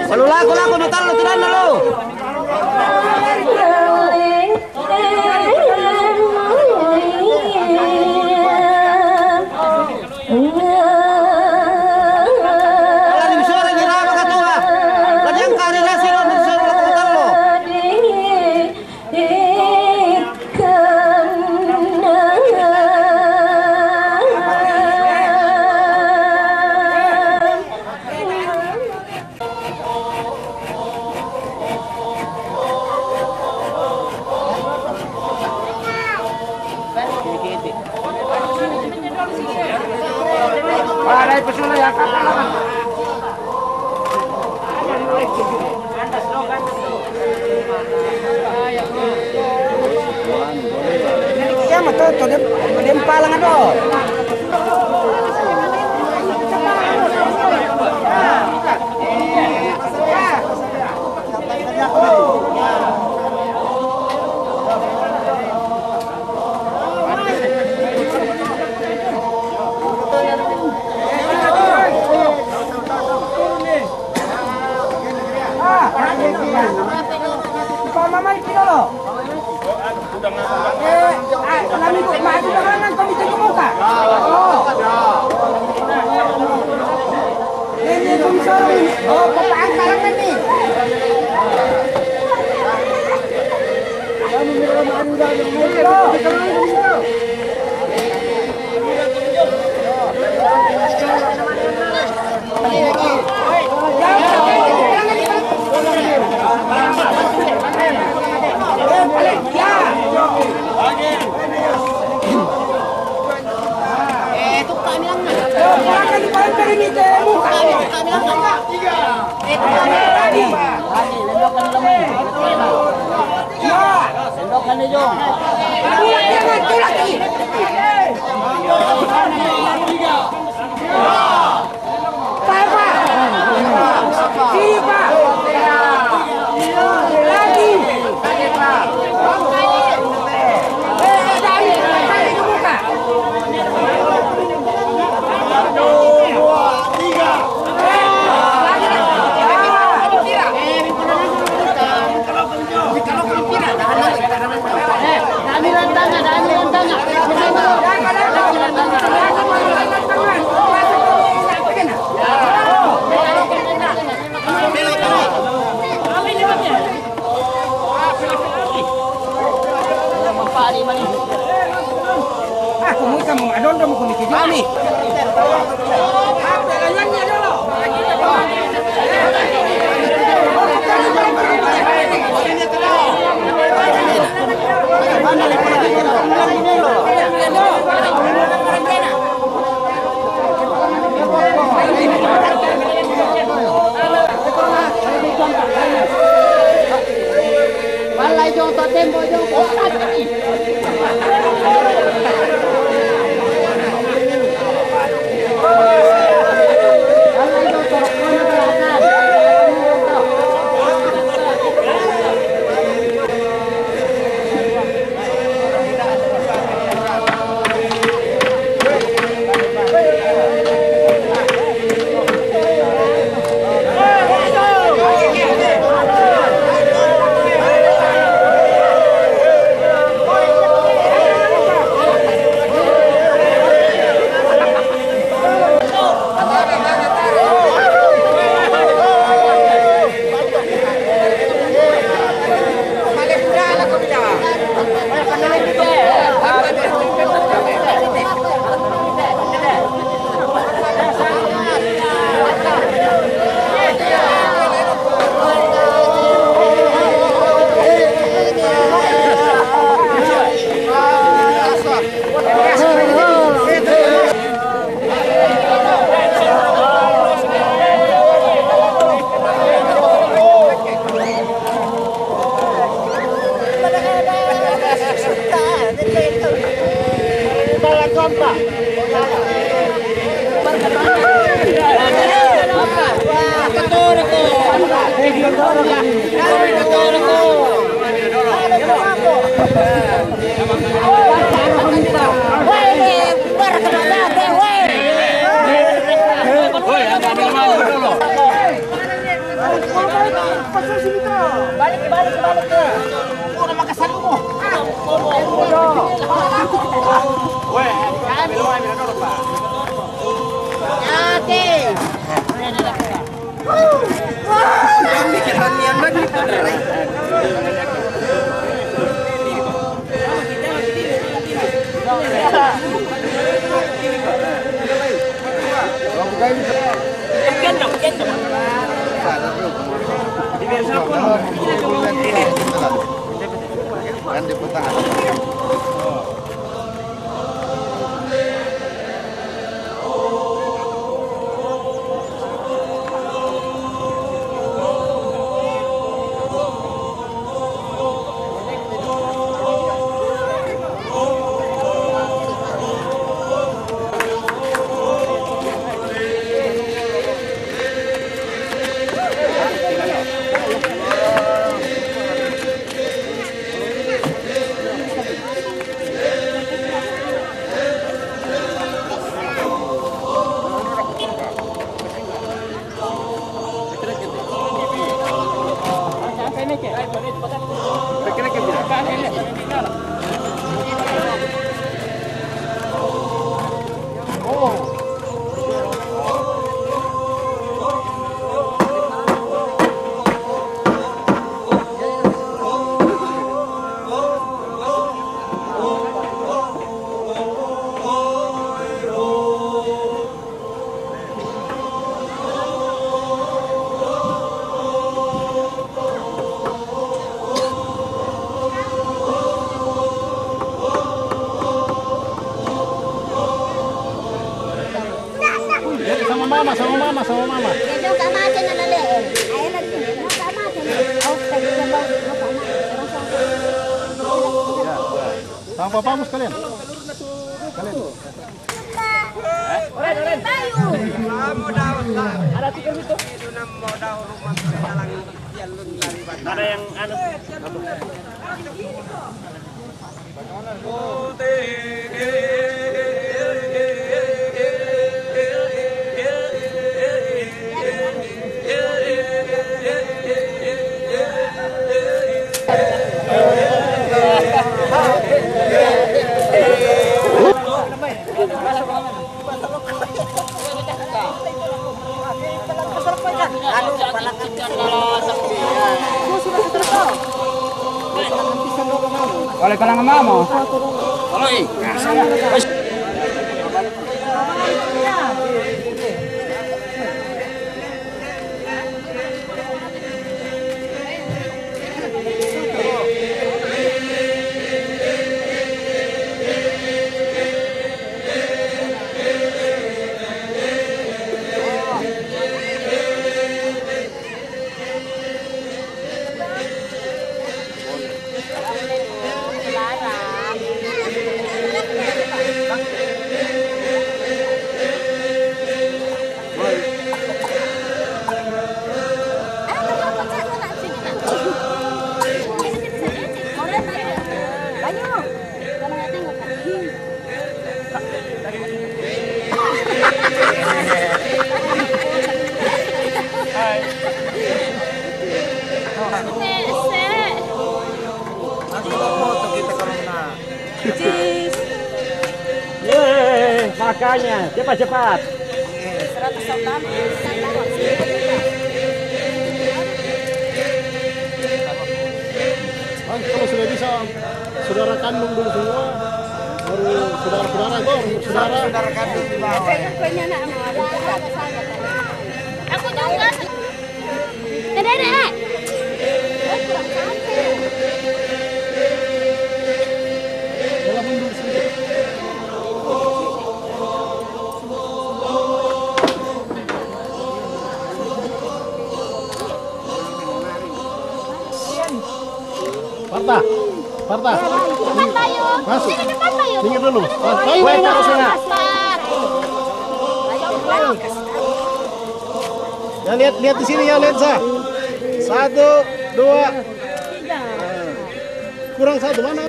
Kalau laku notar lo tidak lo. bojong totem bojong kotak. Sama mama. Kaya sama aja na lali. Ay na din. Sama aja. Oh, kayo na ba? Sama papamu sekalian. Kalian. Tayo. Ada tiga itu. Ada yang anu. Oleh kalangan mama. Oleh. Cheese. Yeay, makanya cepat-cepat. 100 Kalau sudah bisa saudara kandung dulu semua, baru saudara-saudara itu saudara kandung di bawah. Kayaknya nak mau ada aku juga. Dedek. Kurang cantik. dalam mundur sedikit. Parta, Parta, Cepat tayo. masuk. Sini cepat tayo. Minggir dulu. Ayo, Wait, ayo, aku ayo. sana. Ya lihat di sini ya lensa. 1, 2. Kurang 1 mana?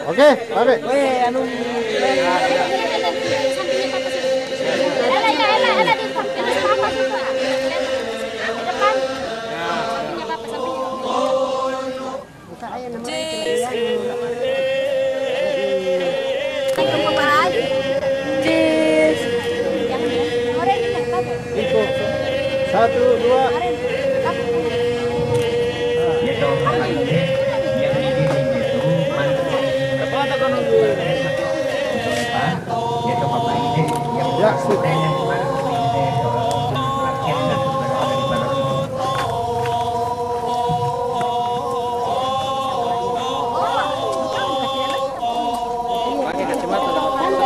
Oke, tarik. Ela di samping papa situ. Di depan. Sampingnya papa sampingnya. Cheese. Yang orang ini kamu. Itu. 1, 2. Ya, sip.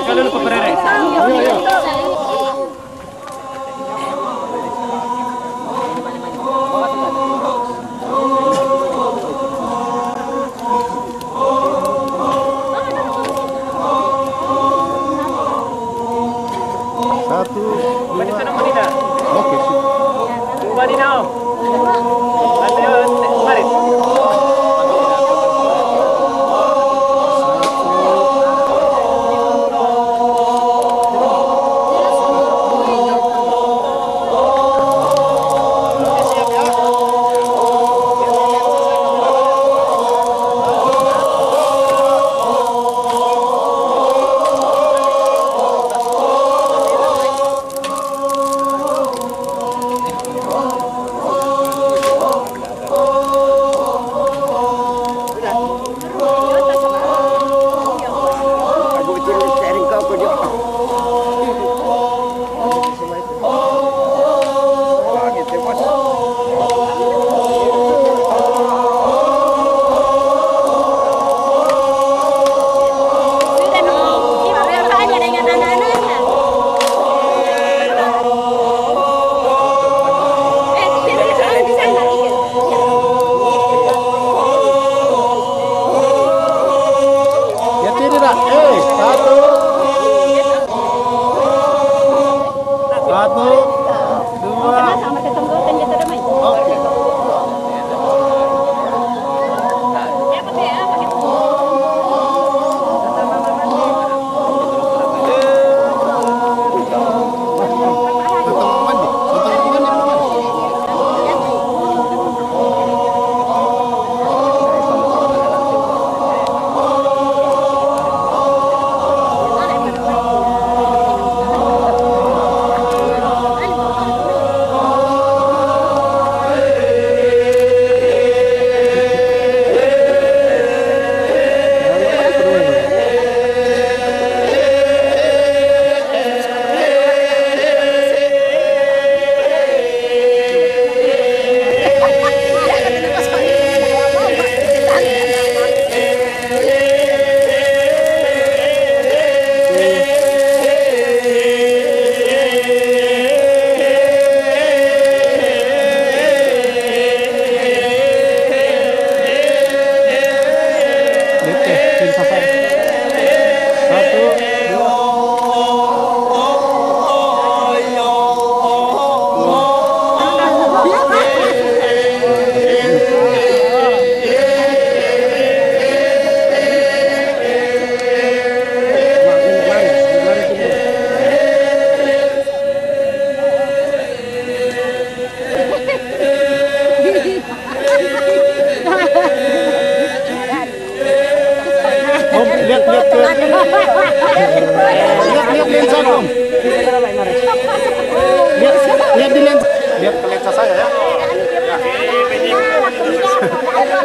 Pakai dulu Pak Perere. Ayo. Satu,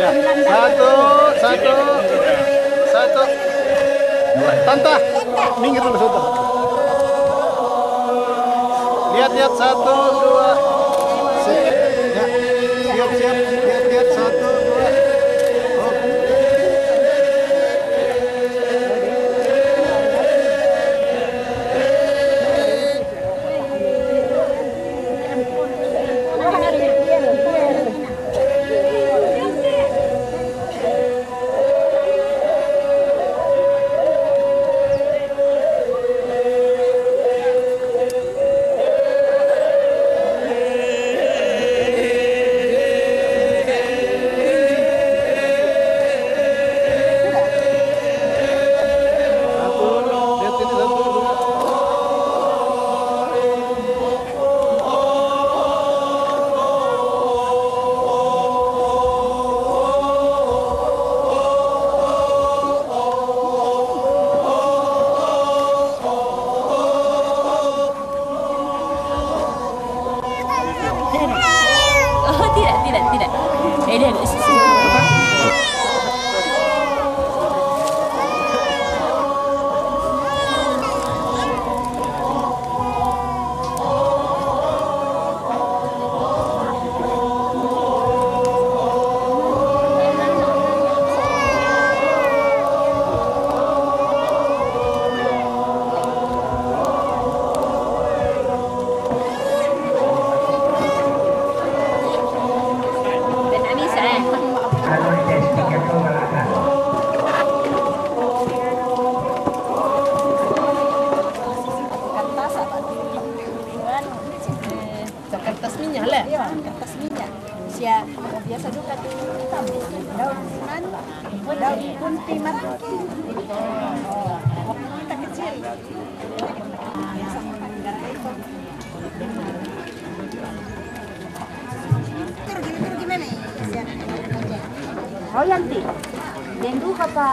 Ya. Satu. Tante, minggir dulu sebentar. Lihat, 1, 2. Ya. Siap. Lihat, 1, 2. Oke. Oh, tidak. Dia di sisi. Kertas minyak lah. Iya, kertas minyak. Biasa juga tuh hitam. Daun kunti mati. Waktu kita kecil. Biasa makan negara itu. Tur gimana ya? Oh yanti. Yang dulu kata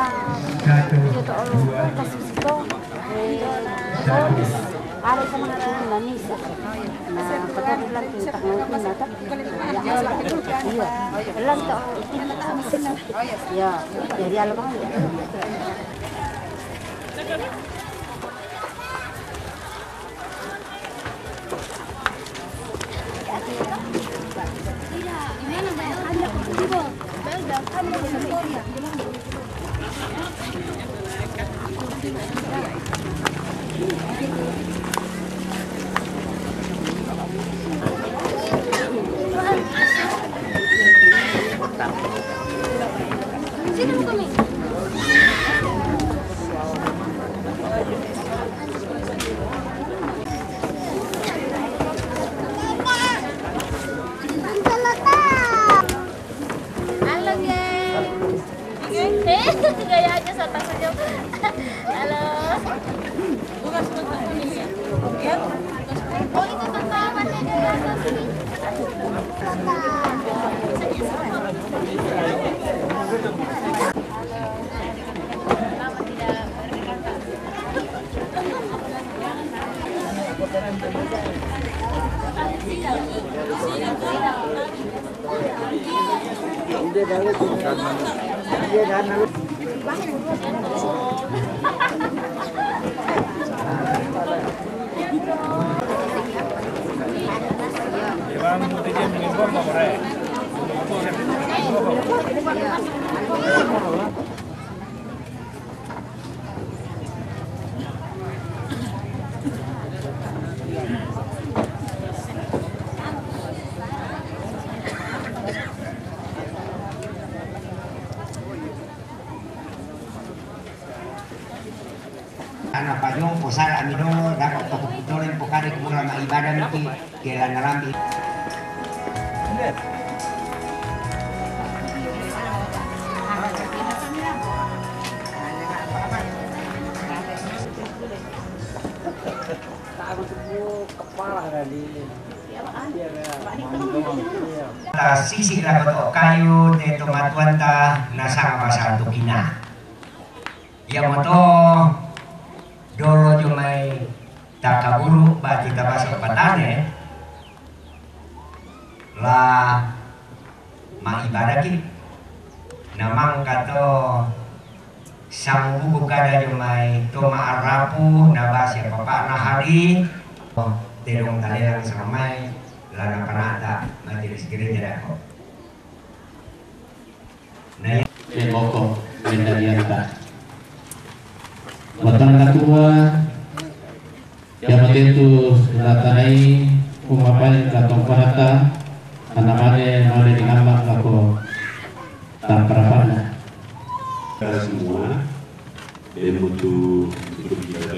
kita orang kasih situ. Ada sama dengan Nisa. Nah, pada bulan kita ngomong nata. Iya. Bulan tak ya, jadi alam ya. Gaya aja serta senyum. Halo. Bukan sebentar ini ya. Oh itu tentamannya di atas sini. Anak payung posar amino dapat toko putolen pokare kumura ma ibadah miki kela nalambi. Sisi dapat kayu de tomatuan ta nasa pasal tukina. Ya moto dolo jumai takaburu bati tabasa patane la ma ibadah ki namang kato sang buku kada jumai toma arapu nabasya papa nahari terong kalian samai lana panata majelis gereja dako. Nah, Moko Mendalianta. Matang nakuha yang itu latanai umapan katong panata anamane male di ambak ako tamparapana. Para semua dan untuk kita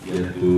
yaitu